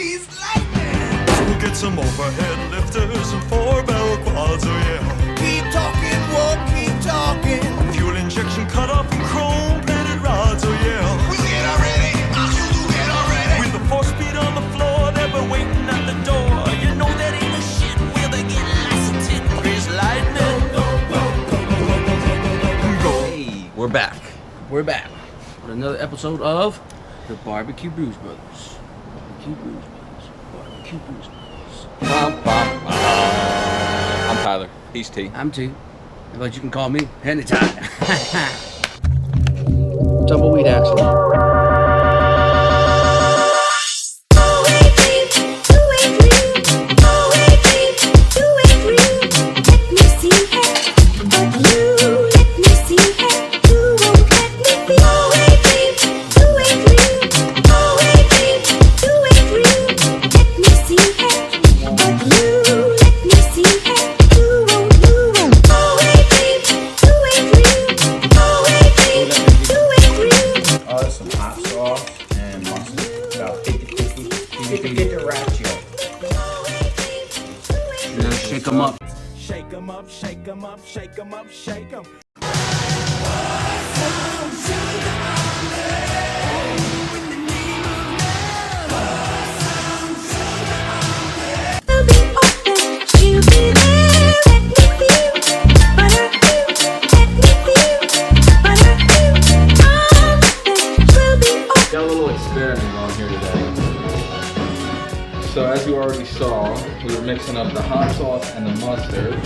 he's lightning. So we'll get some overhead lifters and 4-barrel quads, oh yeah. Keep talking, whoa, keep talking. Fuel injection cut off and chrome-plated rods, oh yeah. We'll get already, we'll get already. With the 4-speed on the floor, they'll be waiting at the door. You know that ain't the shit, we'll be getting licensed in grease lightning. Hey, we're back. We're back with another episode of the BBQ Brews Brothers. BBQ Brews Brothers. BBQ Brews Brothers. I'm Tyler. He's T. I'm T. But you can call me anytime. Tumbleweed action. Shake 'em up. Shake 'em up, shake 'em up, shake 'em up, shake 'em. Got a little experiment on here today. So as you already saw, we were mixing up the hot sauce and the mustard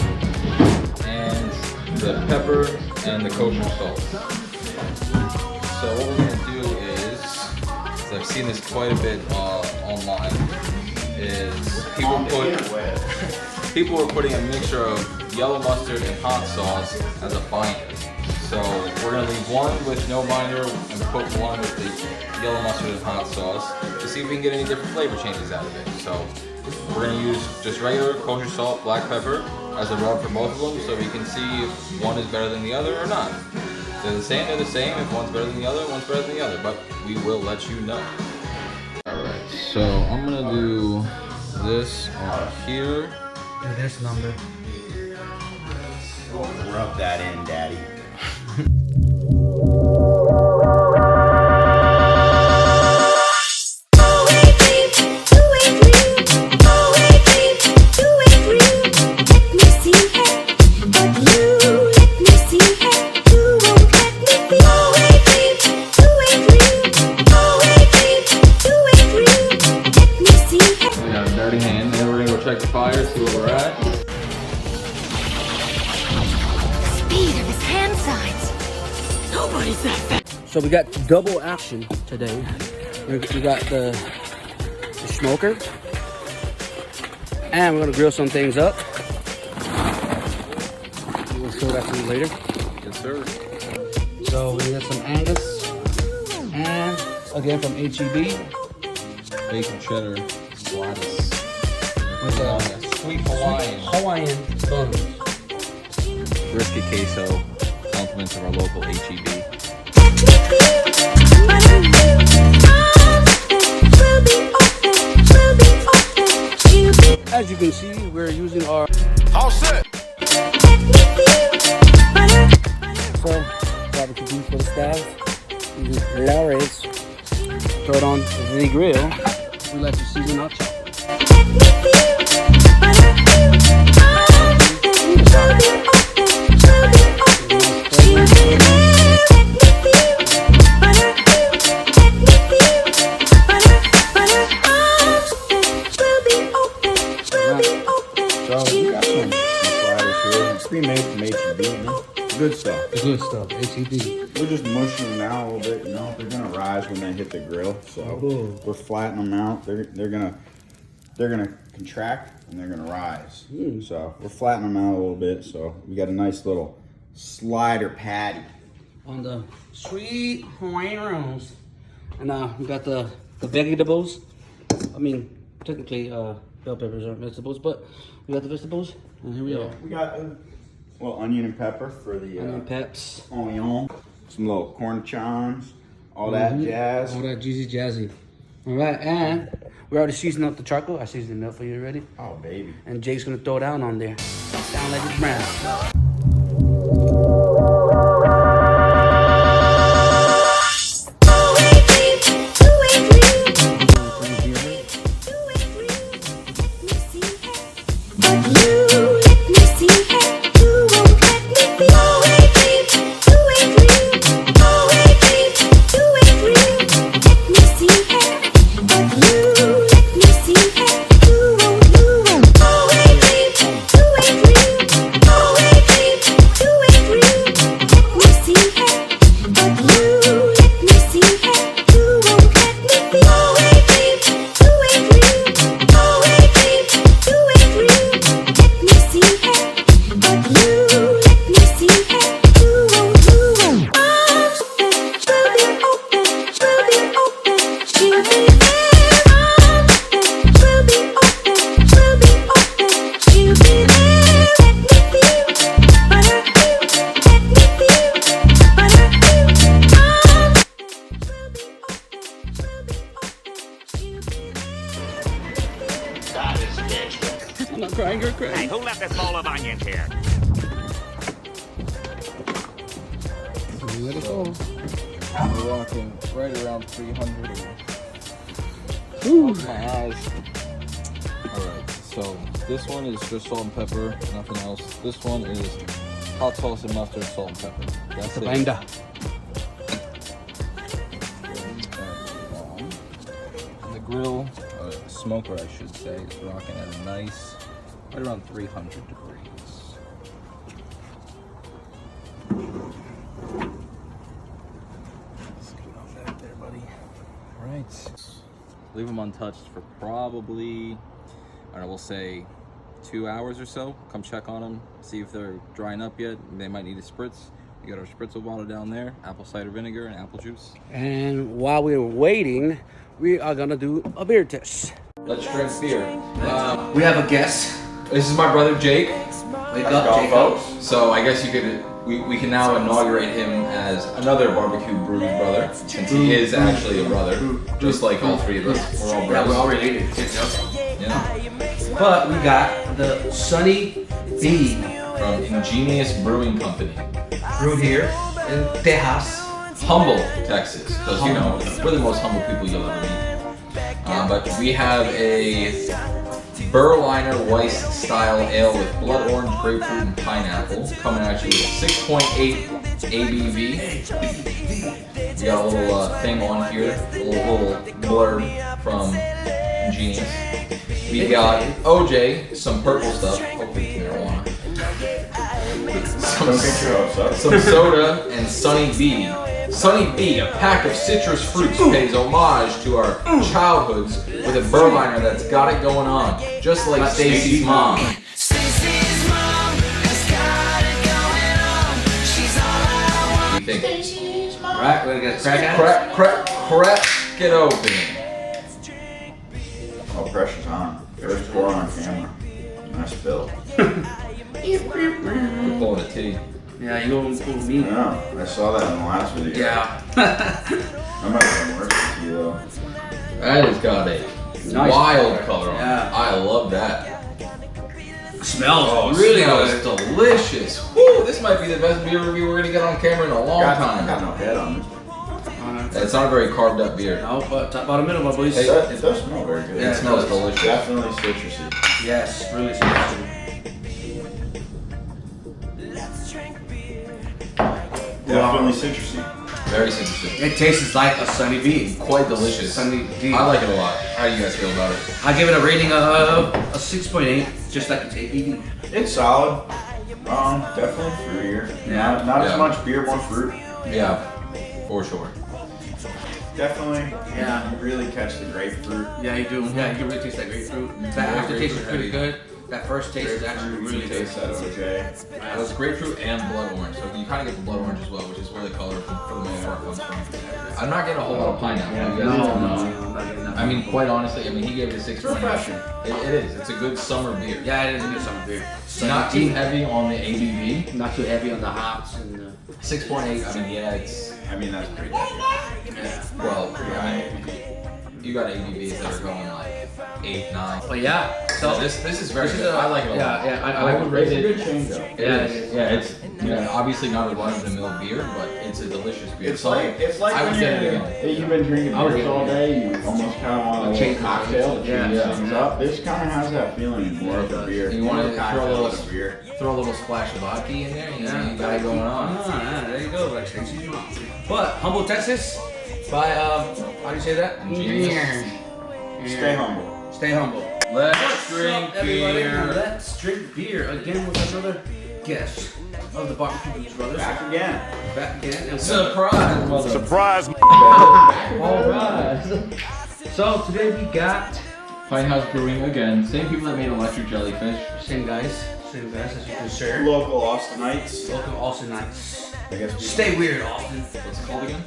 and the pepper and the kosher salt. So what we're gonna do is I've seen this quite a bit online, is people were putting a mixture of yellow mustard and hot sauce as a binder. So we're gonna leave one with no binder and put one with the yellow mustard and hot sauce to see if we can get any different flavor changes out of it. So we're gonna use just regular kosher salt, black pepper as a rub for both of them, so we can see if one is better than the other or not. If they're the same, they're the same. If one's better than the other, one's better than the other. But we will let you know. All right. So I'm gonna do this on here. Yeah, this number. Rub that in, Daddy. Check the fire, see where we're at. Speed of his hand signs. Nobody's that fast. So we got double action today. We got the smoker, and we're gonna grill some things up. We'll show that to you later. Yes, sir. So we got some Angus, and again from HEB. Bacon cheddar, Gladys. With sweet Hawaiian buns. brisket queso, compliments of our local HEB. As you can see, we're using our All set. so barbecue beef for the staff. Using Laurie's. Throw it on the grill. We let you season our chocolate. Pre-made from HEB, you know? Good stuff. The good stuff, HEB. We're just mushing them out a little bit, you know? They're gonna rise when they hit the grill, so we're flattening them out. They're gonna contract and they're gonna rise. So we're flattening them out a little bit. So we got a nice little slider patty On the sweet Hawaiian rolls. And we got the vegetables. I mean, technically bell peppers aren't vegetables, but we got the vegetables. And here we are. We got a little onion and pepper for the Onion peps. onion. Some little corn chives, all that jazz. All that juicy jazzy. All right, and We already seasoned up the charcoal. I seasoned it up for you already. Oh, baby. And Jake's gonna throw it down on there. Down like it's brown. I'm not crying, you're crying. Hey, who left this bowl of onions here? Let it go. We're rocking right around 300. Ooh. My eyes. Alright, so this one is just salt and pepper, nothing else. This one is hot sauce and mustard, salt and pepper. That's it. Banga. And the grill, smoker I should say, is rocking at a nice, right around 300 degrees. Let's get on that there, buddy. Alright. Leave them untouched for probably, I don't know, we'll say 2 hours or so. Come check on them, see if they're drying up yet. They might need a spritz. We got our spritzel bottle down there, apple cider vinegar and apple juice. And while we're waiting, we are gonna do a beer test. Let's drink beer. We have a guest. This is my brother Jake. Wake up, Jacob. So I guess you could, we can now inaugurate him as another BBQ Brews brother, since he is actually a brother, just like all three of us. We're all brothers. Yeah, we're all related. Yeah. But we got the Sunny B From Ingenious Brewing Company, brewed here in Tejas. Humble, Texas, because you know we're the most humble people you'll ever meet. But we have a Berliner Weiss style ale with blood orange, grapefruit, and pineapple, coming at you with 6.8 ABV. We got a little thing on here, a little blurb from Ingenious. We got OJ, some purple stuff, hopefully it's marijuana. Some soda, and Sunny B. Sunny B, a pack of citrus fruits, pays homage to our childhoods with a Berliner that's got it going on, just like Stacy's mom. Stacy's mom has got it going on. She's all I want. What do you think? Stacy's mom. Alright, we're gonna get a crack at it. Crack it open. Oh, pressure's on. First pour on camera. Nice spill. We're pulling a T. Yeah, you gonna pull me. Yeah, I saw that in the last video. Yeah. I might have been worse than you though. That has got a Nice wild color on Yeah. it. I love that. Smells Really really good. delicious. Woo, this might be the best beer review we're gonna get on camera in a long Got time. no head on this. It's not a very carved up beer. No, but top bottom middle, my boys. It does smell very good. Yeah, It smells delicious. Definitely citrusy. Yes, really citrusy. Definitely citrusy. Very citrusy. It tastes like a Sunny B. Quite delicious. Sunny B. I like it a lot. How do you guys feel about it? I give it a rating of a 6.8, just like its ABV. It's solid. Definitely fruitier. Yeah. Not Yeah. as much beer, more fruit. Yeah, for sure. Definitely. Yeah. You really catch the grapefruit. Yeah, you do. Yeah, you can really taste that grapefruit. That aftertaste is pretty good. That first taste is actually really good. Taste that OJ. It was grapefruit and blood orange, so you kind of get the blood orange as well, which is where the color for the most part comes from. I'm not getting a whole lot of pineapple. Yeah, You guys No, know. I'm not getting that. I mean, quite honestly, I mean, he gave it a 6.8. refreshing. It is. It's a good summer beer. Yeah, it is a good summer beer. Not too heavy on the ABV. Not too heavy on the hops and the. 6.8. I mean, yeah, it's I mean, that's pretty good. Yeah. well. Pretty high. You got ABVs that are going like 8, 9. But yeah, so This is very good. I like it a lot. Yeah, I would rate It's a it. good change up. It is. Yeah, it's obviously not a run-of-the-mill beer, but it's a delicious beer. It's like I would when get it again. you've been drinking I would beers get it all again. day. You almost kind of want a Change little cocktail to change Yeah. things up. This kind of has that feeling more of a beer. You want to More throw a cocktail little than a beer. throw a little splash of vodka in there. You know, you got it going on. Ah, there you go, like Stacy's mom. But Humble, Texas, by how do you say that? Ingenious. Stay humble. Stay humble. Let's drink Everybody, beer. let's drink beer again with another guest of the BBQ Brothers. Back again. Back again. And Surprise, mother. Surprise! all right. So today we got Pine House Brewing again. Same people that made Electric Jellyfish. same guys as you can share. Local Austinites. Welcome Austin Nights. I guess we Stay weird, Austin. What's it called again?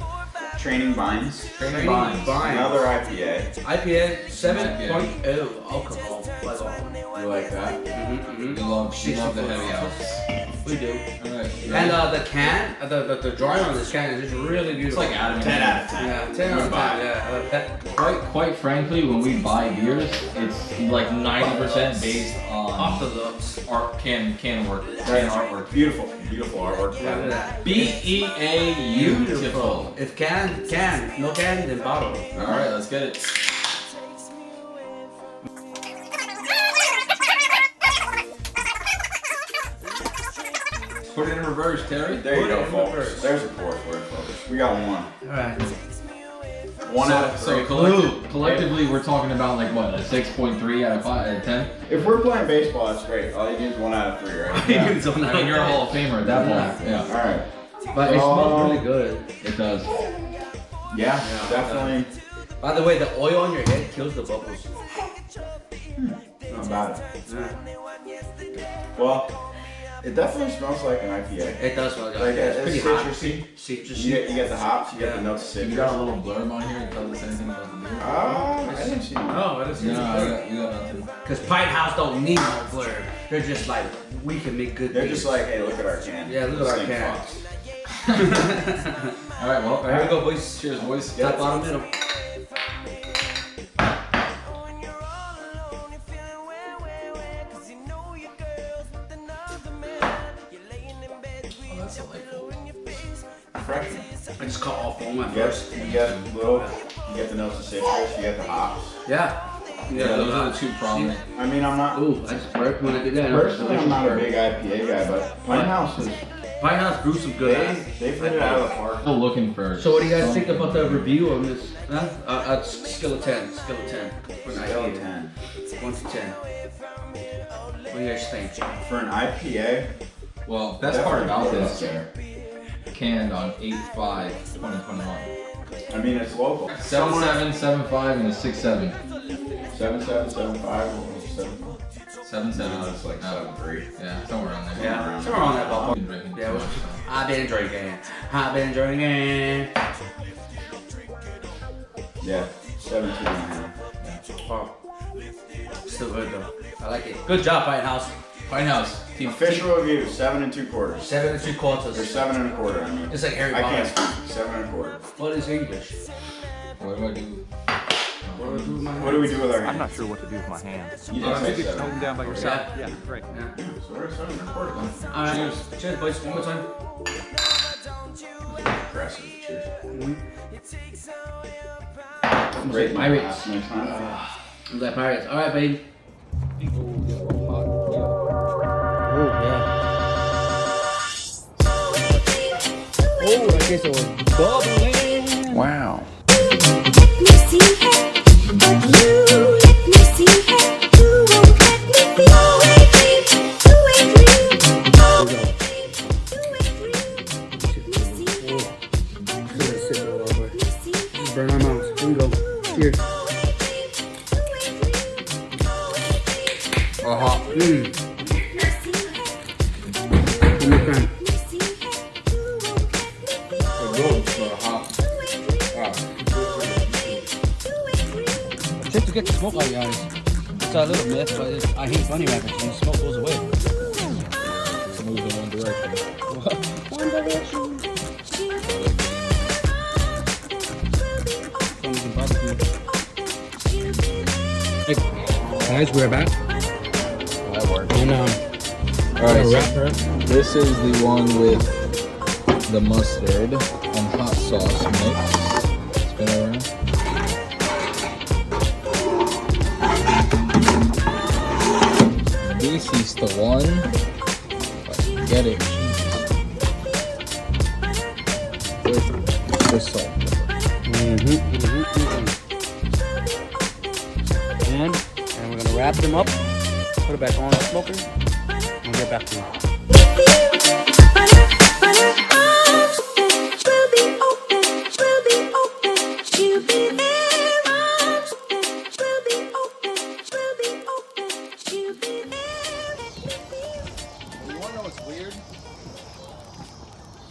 Training Vines. Training Vines. Another IPA. IPA 7.0 alcohol. Like all. You like that? You love the heavy house. We do. Alright. And the can, the drawing on this can is just really beautiful. It's like Adam. 10 out of 10. Yeah, 10 out of 10. Buy. Yeah, I like that. Quite frankly, when we buy beers, it's like 90% based Off the on looks. art, can work, Right. can artwork. Beautiful. Beautiful artwork. Look at that. BEA beautiful. If can, if no can, then bottle. All right, let's get it. Put it in reverse, Terry. There you Put go, it in folks. reverse. There's a pour for it, folks. We got one. Alright. One out of So 3. collectively, we're talking about like what, a 6.3 out of 5 out of 10. If we're playing baseball, that's great. All you need is 1 out of 3, right? I mean, you're a Hall of Famer at that point. Yeah, All right. But it smells really good. it does. Yeah, definitely. By the way, the oil on your head kills the bubbles. Not bad. Yeah. Well, it definitely smells like an IPA. It does smell good. Like it's it's pretty hot. citrusy. Citrusy. You get the hops. You get Yeah. the notes of You citrus. got a little blurb on here that tells us anything about the beer? I didn't see that. No, I didn't see No, that. you got nothing. Because Pine House don't need no blurb. They're just like, we can make good They're beers. just like, hey, look at our can. Yeah, look at This our thing can. fucks. All right, well, Alright, here we go, boys. cheers, boys. Top, bottom, middle. Oh, that's delightful. Refreshing. I just cut off all my Yes, first. you get you get the notes of citrus. You get the hops. Yeah. Yeah, those are the two prominent. I mean, I'm not. Ooh, I just burped when I did that. Personally, I'm not a big IPA guy, but Pine House is. Pine House brews some good ass. They've hit it out of the park. Still looking for. So what do you guys think about the review on this? Huh? Scale of 10. Scale of 10. For an Scale of IPA. 10. 1 to 10. What do you guys think? For an IPA, Well, best part about definitely this, there. canned on 8/5/2021. I mean, it's local. 7.7, 7.5, and a 6.7. 7775 or 75. 7.7. No, it's like 73. Yeah, somewhere on there. Yeah, somewhere on that ballpark. Been drinking Yeah, too well, much, so. I've been drinking. I've been drinking. Yeah, 17 and a half. Oh, still good though. I like it. Good job, Pine House. Pine House. Team Official review, 7 2/4. 7 3/4. Or 7 1/4, I mean. It's like Harry I Potter. can't speak. 7 1/4. What is English? What do I do? What do I do with my What do we do with our I'm hands? not sure what to do with my hands. You didn't say Maybe just hold 7. them down by yourself. Yeah. Yeah, great. Yeah. So we're 7 1/4 then. All right. Cheers. Cheers, boys. One more time. Aggressive. Cheers. Great Pirates. Last next time. I'm like Pirates. All right, baby. Oh, yeah. Oh, I guess it was bubbling. Wow. Let me see it, but you let me see it. You won't let me be. You ain't real. You ain't real. Just burn our mouths. Here we go. Cheers. Mmm. One more time. Just to get the smoke out of your eyes. It's a little myth, but I hate bunny rabbits when the smoke goes away. Move in one direction. One Direction. Hey. Guys, we're back. That worked. And Alright, wrap so her. this is the one with the mustard and hot sauce mix. Spin it around. This is the one. Get it. With the salt. And we're gonna wrap them up, put it back on the smoker, and get back to you. You wanna know what's weird?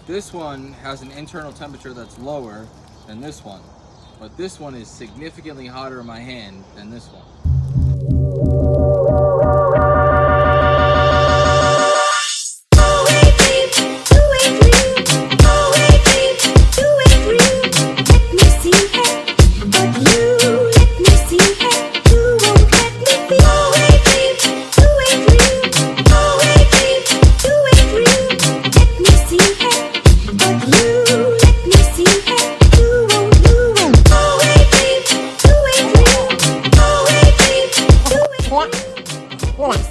This one has an internal temperature that's lower than this one, but this one is significantly hotter in my hand than this one. What?